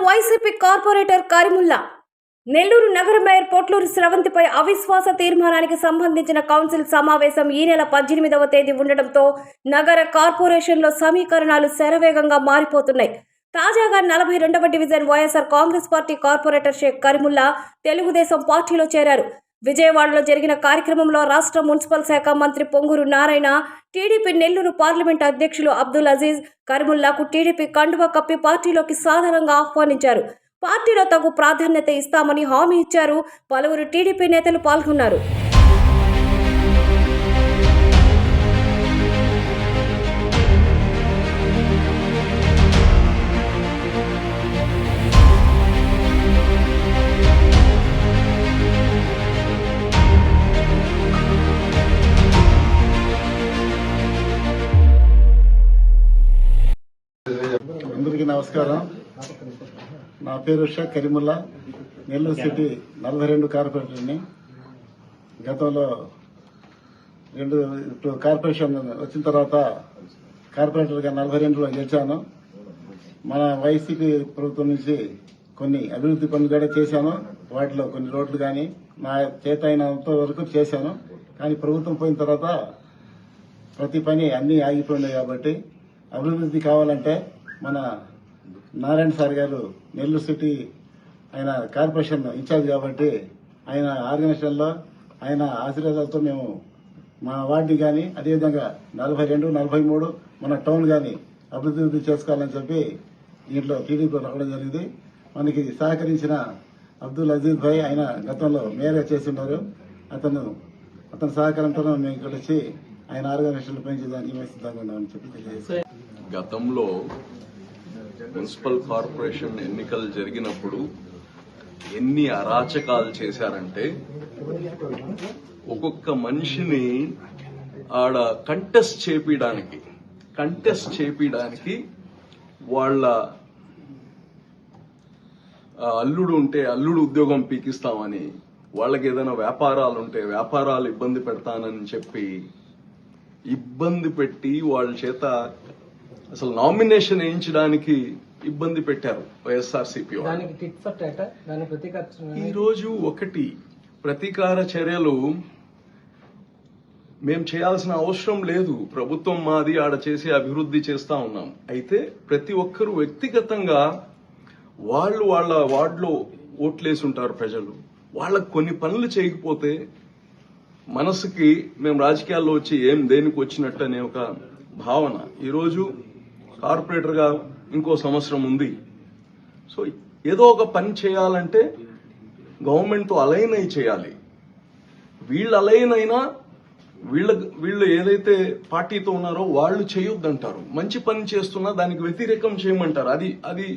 YCP corporator Karimulla. Nellore నగర mayor Potluru స్రవంతిపై అవిశ్వాస తీర్మానానికి సంబంధించిన కౌన్సిల్ సమావేశం ఈ నెల 18వ తేదీ ఉండడంతో నగర కార్పొరేషన్లో సమీకరణాలు శరవేగంగా మారిపోతున్నాయి. తాజాగా 42వ డివిజన్ వైఎస్ఆర్ కాంగ్రెస్ పార్టీ కార్పొరేటర్ షేక్ కరీముల్లా తెలుగుదేశం పార్టీలో చేరారు. విజయవాడలో జరిగిన కార్యక్రమంలో రాష్ట్ర మున్సిపల్ శాఖ మంత్రి పొంగూరు నారాయణ, టీడీపీ నెల్లూరు పార్లమెంట్ అధ్యక్షులు అబ్దుల్ అజీజ్ కరీముల్లాకు టీడీపీ కండువా కప్పి పార్టీలోకి సాధారణంగా ఆహ్వానించారు. పార్టీలో తగు ప్రాధాన్యత ఇస్తామని హామీ ఇచ్చారు. పలువురు టీడీపీ నేతలు పాల్గొన్నారు. అందరికీ నమస్కారం. నా పేరు షేక్ కరీముల్లా, నెల్లూరు సిటీ 42 కార్పొరేటర్ని. గతంలో ఇప్పుడు కార్పొరేషన్ వచ్చిన తర్వాత కార్పొరేటర్గా 42లో గెలిచాను. మన వైసీపీ ప్రభుత్వం నుంచి కొన్ని అభివృద్ధి పనులు కూడా చేశాను. వాటిలో కొన్ని రోడ్లు కానీ నా చేత అయినంత వరకు చేశాను. కానీ ప్రభుత్వం పోయిన తర్వాత ప్రతి పని అన్నీ ఆగిపోయినాయి. కాబట్టి అభివృద్ధి కావాలంటే మన నారాయణ సార్ గారు నెల్లూరు సిటీ ఆయన కార్పొరేషన్ ఇన్ఛార్జ్ కాబట్టి ఆయన ఆర్గనైజేషన్లో ఆయన ఆశీర్వాదాలతో మేము మా వార్డుని కానీ అదేవిధంగా 42, 43 మన టౌన్ కానీ అభివృద్ధి చేసుకోవాలని చెప్పి దీంట్లో టీడీపీ రావడం జరిగింది. మనకి సహకరించిన అబ్దుల్ అజీజ్ భాయ్ ఆయన గతంలో మేయర్గా చేసి ఉన్నారు. అతని సహకారంతో మేము ఇక్కడ వచ్చి ఆయన ఆర్గనైజేషన్లు పెంచేదానికి మేము సిద్ధంగా ఉన్నామని చెప్పి తెలియజేస్తాం. గతంలో మున్సిపల్ కార్పొరేషన్ ఎన్నికలు జరిగినప్పుడు ఎన్ని అరాచకాలు చేశారంటే ఒక్కొక్క మనిషిని ఆడ కంటెస్ట్ చేపించడానికి వాళ్ళ అల్లుడు ఉంటే అల్లుడు ఉద్యోగం పీకిస్తామని, వాళ్ళకి ఏదైనా వ్యాపారాలు ఉంటే వ్యాపారాలు ఇబ్బంది పెడతానని చెప్పి ఇబ్బంది పెట్టి వాళ్ళ చేత అసలు నామినేషన్ వేయించడానికి ఇబ్బంది పెట్టారు వైఎస్ఆర్సీపీ. ఈ రోజు ఒకటి ప్రతీకార చర్యలు మేం చేయాల్సిన అవసరం లేదు. ప్రభుత్వం మాది, ఆడ చేసి అభివృద్ధి చేస్తా ఉన్నాం. అయితే ప్రతి ఒక్కరూ వ్యక్తిగతంగా వాళ్ళ వార్డులో ఓట్లేసి ఉంటారు ప్రజలు. వాళ్ళకు కొన్ని పనులు చేయకపోతే మనసుకి మేము రాజకీయాల్లో వచ్చి దేనికి వచ్చినట్టు అనే ఒక భావన. ఈరోజు కార్పొరేటర్ గా ఇంకో సంవత్సరం ఉంది. సో ఏదో ఒక పని చేయాలంటే గవర్నమెంట్ తో అలైన్ అయి చేయాలి. వీళ్ళు అలైన్ అయినా వీళ్ళు ఏదైతే పార్టీతో ఉన్నారో వాళ్ళు చేయొద్దంటారు. మంచి పని చేస్తున్నా దానికి వ్యతిరేకం చేయమంటారు. అది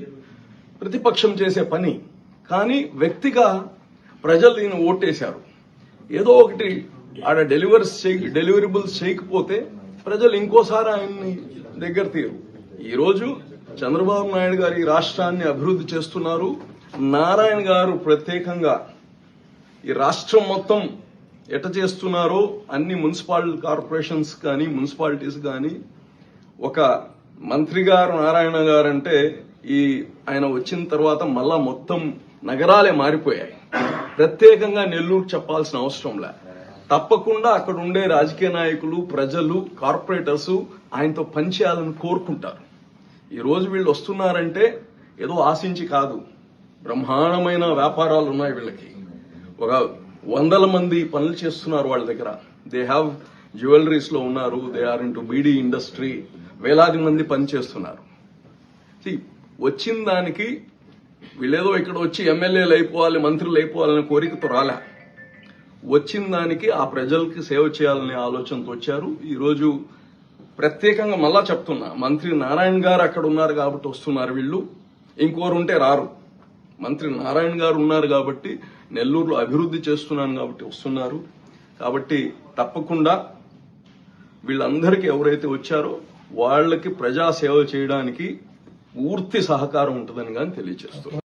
ప్రతిపక్షం చేసే పని. కానీ వ్యక్తిగా ప్రజలు దీన్ని ఓటేశారు. ఏదో ఒకటి ఆడ డెలివరబుల్స్ చేయకపోతే ప్రజలు ఇంకోసారి ఆయన్ని దగ్గర తీరు. ఈరోజు చంద్రబాబు నాయుడు గారు ఈ రాష్ట్రాన్ని అభివృద్ధి చేస్తున్నారు. నారాయణ గారు ప్రత్యేకంగా ఈ రాష్ట్రం మొత్తం ఎట చేస్తున్నారో అన్ని మున్సిపల్ కార్పొరేషన్స్ కానీ మున్సిపాలిటీస్ కానీ ఒక మంత్రి గారు నారాయణ గారు అంటే ఆయన వచ్చిన తర్వాత మళ్ళా మొత్తం నగరాలే మారిపోయాయి. ప్రత్యేకంగా నెల్లూరు చెప్పాల్సిన అవసరం లే. తప్పకుండా అక్కడ ఉండే రాజకీయ నాయకులు, ప్రజలు, కార్పొరేటర్స్ ఆయనతో పనిచేయాలని కోరుకుంటారు. ఈ రోజు వీళ్ళు వస్తున్నారంటే ఏదో ఆశించి కాదు. బ్రహ్మాండమైన వ్యాపారాలు ఉన్నాయి వీళ్ళకి. ఒక 100 మంది పనులు చేస్తున్నారు వాళ్ళ దగ్గర. దే హ్యావ్ జ్యువెలరీస్ లో ఉన్నారు. They are into beedi industry. వేలాది మంది పని చేస్తున్నారు. వచ్చిన దానికి వీళ్ళేదో ఇక్కడ వచ్చి ఎమ్మెల్యేలు అయిపోవాలి, మంత్రులు అయిపోవాలనే కోరికతో రాలే. వచ్చిన దానికి ఆ ప్రజలకి సేవ చేయాలనే ఆలోచనతో వచ్చారు. ఈరోజు ప్రత్యేకంగా మళ్ళా చెప్తున్నా, మంత్రి నారాయణ గారు అక్కడ ఉన్నారు కాబట్టి వస్తున్నారు వీళ్ళు. ఇంకోరు ఉంటే రారు. మంత్రి నారాయణ గారు ఉన్నారు కాబట్టి, నెల్లూరులో అభివృద్ధి చేస్తున్నాను కాబట్టి వస్తున్నారు. కాబట్టి తప్పకుండా వీళ్ళందరికీ ఎవరైతే వచ్చారో వాళ్ళకి ప్రజాసేవ చేయడానికి పూర్తి సహకారం ఉంటుందని కానీ తెలియజేస్తున్నారు.